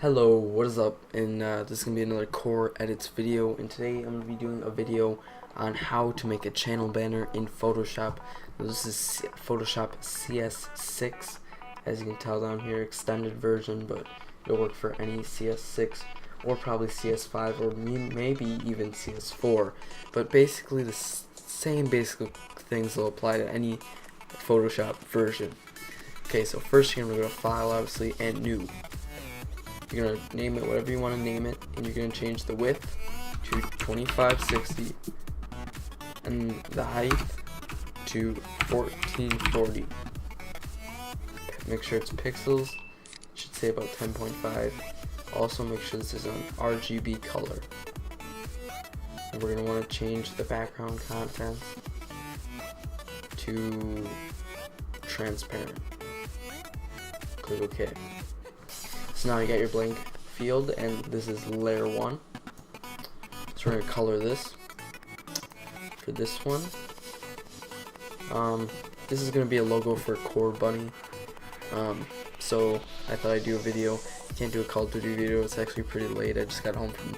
Hello, what is up? And this is going to be another CoRe edits video, and today I'm going to be doing a video on how to make a channel banner in Photoshop. Now, this is Photoshop CS6, as you can tell down here, extended version, but it'll work for any CS6 or probably CS5 or maybe even CS4. But basically the same basic things will apply to any Photoshop version. Okay, so first you're going to go to File, obviously, and New. You're going to name it whatever you want to name it, and you're going to change the width to 2560 and the height to 1440. Make sure it's pixels. It should say about 10.5. Also make sure this is an RGB color. And we're going to want to change the background content to transparent. Click OK. So now you got your blank field, and this is layer 1. So we're going to color this. For this one, this is going to be a logo for CoRe Bunny. So I thought I'd do a video. Can't do a Call of Duty video, it's actually pretty late. I just got home from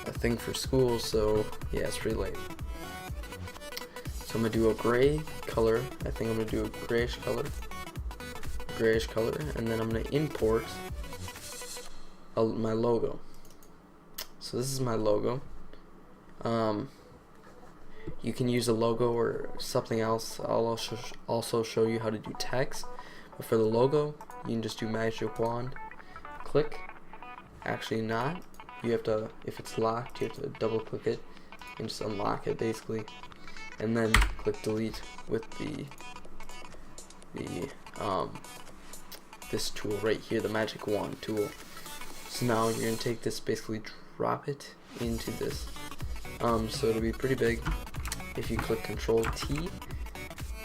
a thing for school, so yeah, it's pretty late. So I'm going to do a gray color. I think I'm going to do a grayish color, and then I'm going to import my logo. So this is my logo. You can use a logo or something else. I'll also show you how to do text. But for the logo, you can just do magic wand, click. Actually not. You have to, if it's locked, you have to double click it and just unlock it basically. And then click delete with this tool right here, the magic wand tool. So now you're gonna take this, basically drop it into this. So it'll be pretty big. If you click Control T,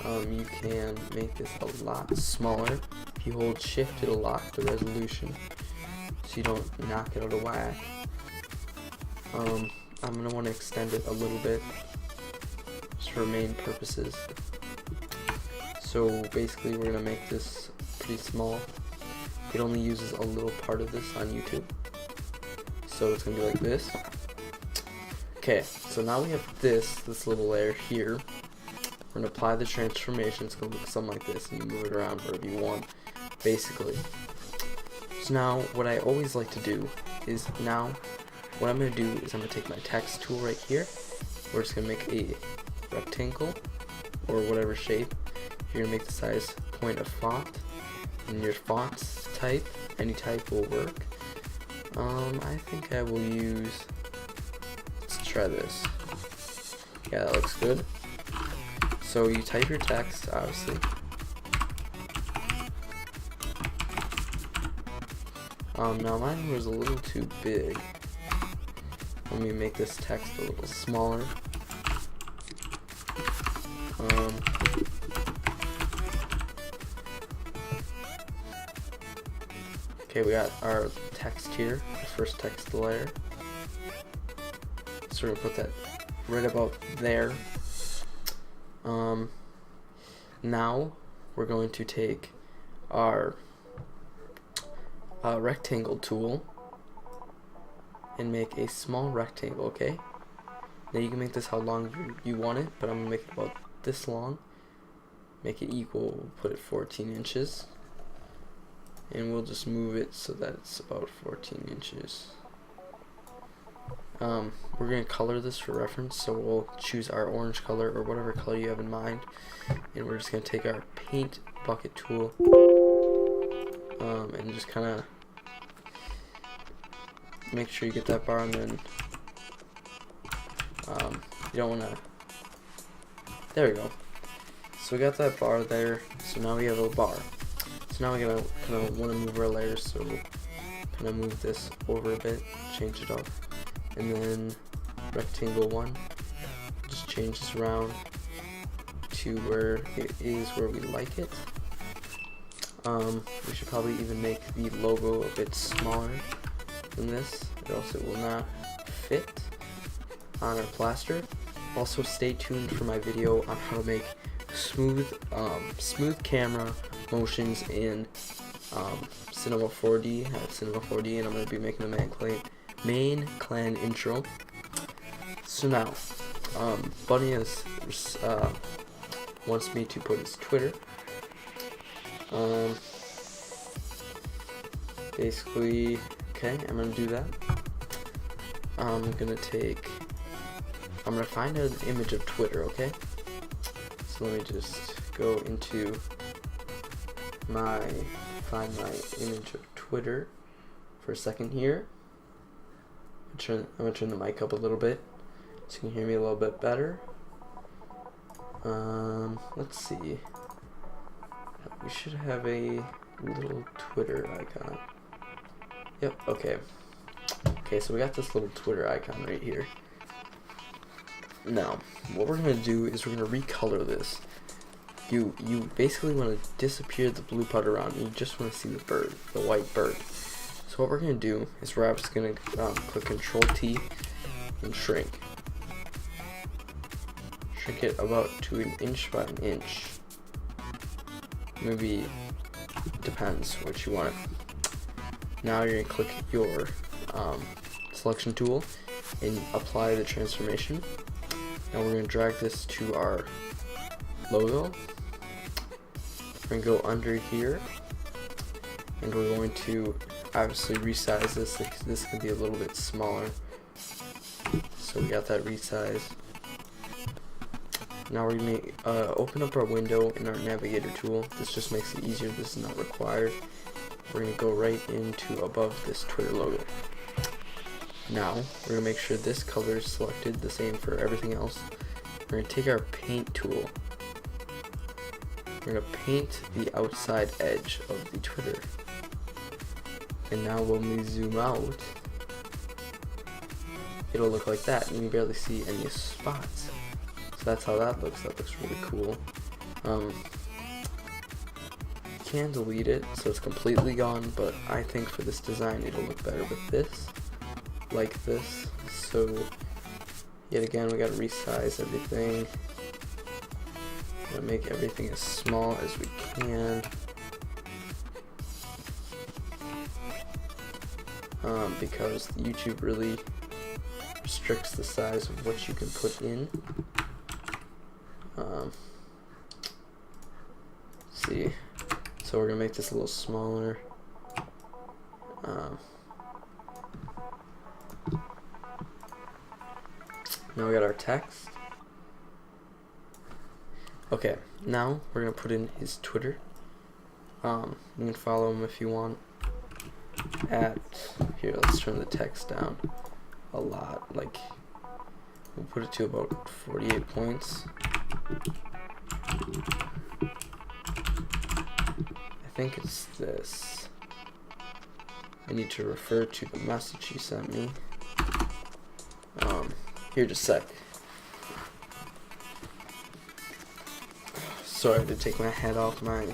you can make this a lot smaller. If you hold Shift, it'll lock the resolution, so you don't knock it out of whack. I'm gonna want to extend it a little bit, just for main purposes. So basically, we're gonna make this pretty small. It only uses a little part of this on YouTube, so it's gonna be like this. Okay, so now we have this little layer here. We're gonna apply the transformation. It's gonna look something like this, and you move it around wherever you want, basically. So now, what I always like to do is what I'm gonna do is I'm gonna take my text tool right here. We're just gonna make a rectangle or whatever shape. You're gonna make the size point of font, and your font type, any type will work. I think I will use, let's try this. Yeah, that looks good. So you type your text, obviously. Now mine was a little too big. Let me make this text a little smaller. Okay, we got our text here, the first text layer. So we're gonna put that right about there. Now we're going to take our rectangle tool and make a small rectangle, okay? Now you can make this how long you want it, but I'm gonna make it about this long. Make it equal, put it 14 inches. And we'll just move it so that it's about 14 inches. We're going to color this for reference, so we'll choose our orange color or whatever color you have in mind, and we're just going to take our paint bucket tool and just kind of make sure you get that bar, and then you don't want to, there we go. So we got that bar there, so now we have a bar. So now we're going to kind of want to move our layers, so we'll kind of move this over a bit, change it up. And then rectangle 1, just change this around to where it is where we like it. We should probably even make the logo a bit smaller than this, or else it will not fit on our plaster. Also stay tuned for my video on how to make smooth camera motions in Cinema 4D. I have Cinema 4D, and I'm gonna be making a main clan intro. So now, Bunny is wants me to put his Twitter. Basically, okay, I'm gonna do that. I'm gonna find an image of Twitter, okay? So let me just go into find my image of Twitter for a second here. I'm gonna turn the mic up a little bit so you can hear me a little bit better. Let's see. We should have a little Twitter icon. Yep, okay. Okay, so we got this little Twitter icon right here. Now, what we're gonna do is we're gonna recolor this. You basically want to disappear the blue part around, and you just want to see the bird, the white bird. So what we're gonna do is we're just gonna click Control T and shrink. Shrink it about to 1 inch by 1 inch. Maybe depends what you want. Now you're gonna click your selection tool and apply the transformation. Now we're gonna drag this to our logo. We're gonna go under here, and we're going to obviously resize this. This can be a little bit smaller. So we got that resize. Now we're gonna open up our window in our navigator tool. This just makes it easier. This is not required. We're gonna go right into above this Twitter logo. Now we're gonna make sure this color is selected, the same for everything else. We're gonna take our paint tool. We're gonna paint the outside edge of the Twitter. And now when we zoom out, it'll look like that, and you barely see any spots. So that's how that looks. That looks really cool. You can delete it so it's completely gone, but I think for this design it'll look better with this, like this. So yet again, we gotta resize everything. Make everything as small as we can. Because YouTube really restricts the size of what you can put in. See, so we're gonna make this a little smaller. Now we got our text. Okay, now we're gonna put in his Twitter. You can follow him if you want. Here, let's turn the text down a lot. Like, we'll put it to about 48 points. I think it's this. I need to refer to the message he sent me. Here, just a sec. Sorry, I had to take my head off. My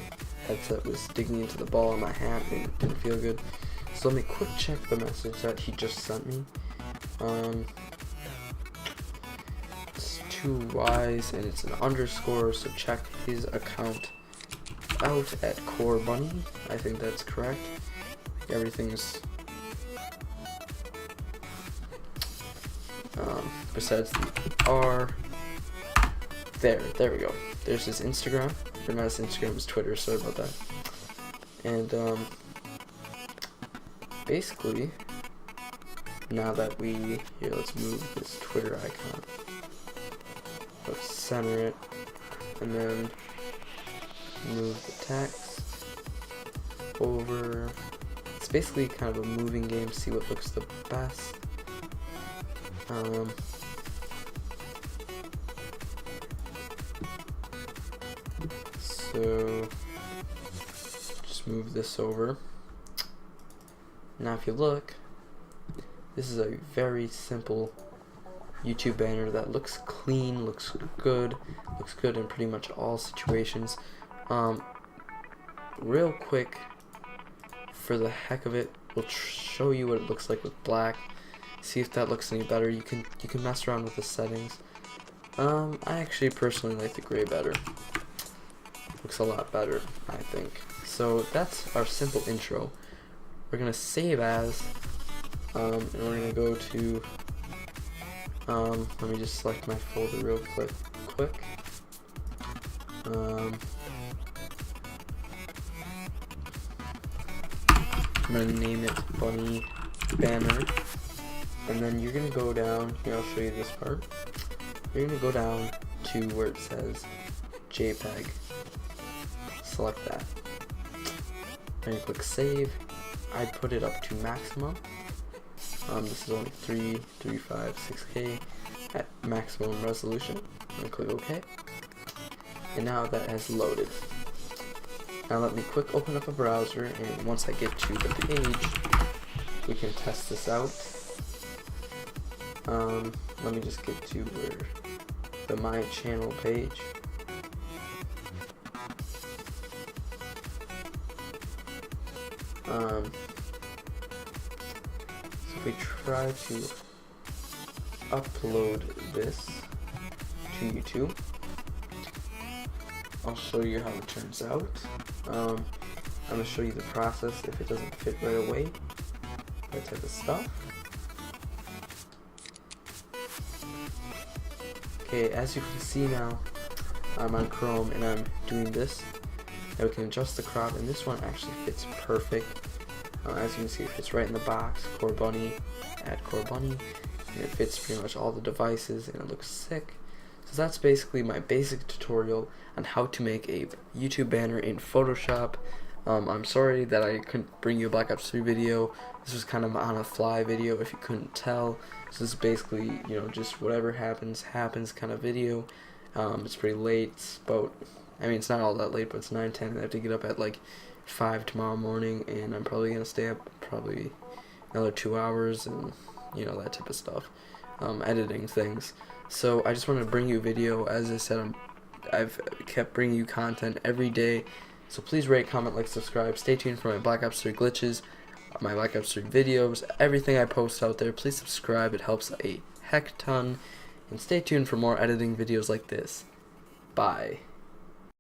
headset was digging into the ball of my hat and it didn't feel good. So let me quick check the message that he just sent me. It's 2 Y's and it's an underscore, so check his account out at CoRe Bunny. I think that's correct. Everything's besides the R. There we go. There's his Instagram. Or not his Instagram, his Twitter, sorry about that. And basically, now that here, let's move this Twitter icon. Let's center it, and then move the text over. It's basically kind of a moving game, see what looks the best. So just move this over. Now if you look, this is a very simple YouTube banner that looks clean, looks good in pretty much all situations. Real quick, for the heck of it, we'll show you what it looks like with black. See if that looks any better. You can mess around with the settings. I actually personally like the gray better. Looks a lot better, I think. so that's our simple intro. We're gonna save as, and we're gonna go to, let me just select my folder real quick. I'm gonna name it Bunny Banner, and then you're gonna go down here. I'll show you this part. You're gonna go down to where it says JPEG. Select that. Then you click save. I put it up to maximum. This is only 356K at maximum resolution. I'm gonna click OK. And now that has loaded. Now let me quick open up a browser, and once I get to the page, we can test this out. Let me just get to where the My Channel page. So if we try to upload this to YouTube, I'll show you how it turns out. I'm going to show you the process if it doesn't fit right away, that type of stuff. Okay, as you can see now, I'm on Chrome and I'm doing this. Now we can adjust the crop, and this one actually fits perfect. As you can see, it fits right in the box. CoRe Bunny, add CoRe Bunny, and it fits pretty much all the devices, and it looks sick. So that's basically my basic tutorial on how to make a YouTube banner in Photoshop. I'm sorry that I couldn't bring you a Black Ops 3 video. This was kind of on a fly video if you couldn't tell. This is basically, you know, just whatever happens kind of video. It's pretty late. It's about, I mean, it's not all that late, but it's 9:10, and I have to get up at like 5 tomorrow morning, and I'm probably gonna stay up probably another 2 hours, and you know, that type of stuff, editing things. So I just wanted to bring you a video. As I said, I've kept bringing you content every day, so please rate, comment, like, subscribe. Stay tuned for my Black Ops 3 glitches, my Black Ops 3 videos, everything I post out there. Please subscribe, it helps a heck ton, and stay tuned for more editing videos like this. Bye.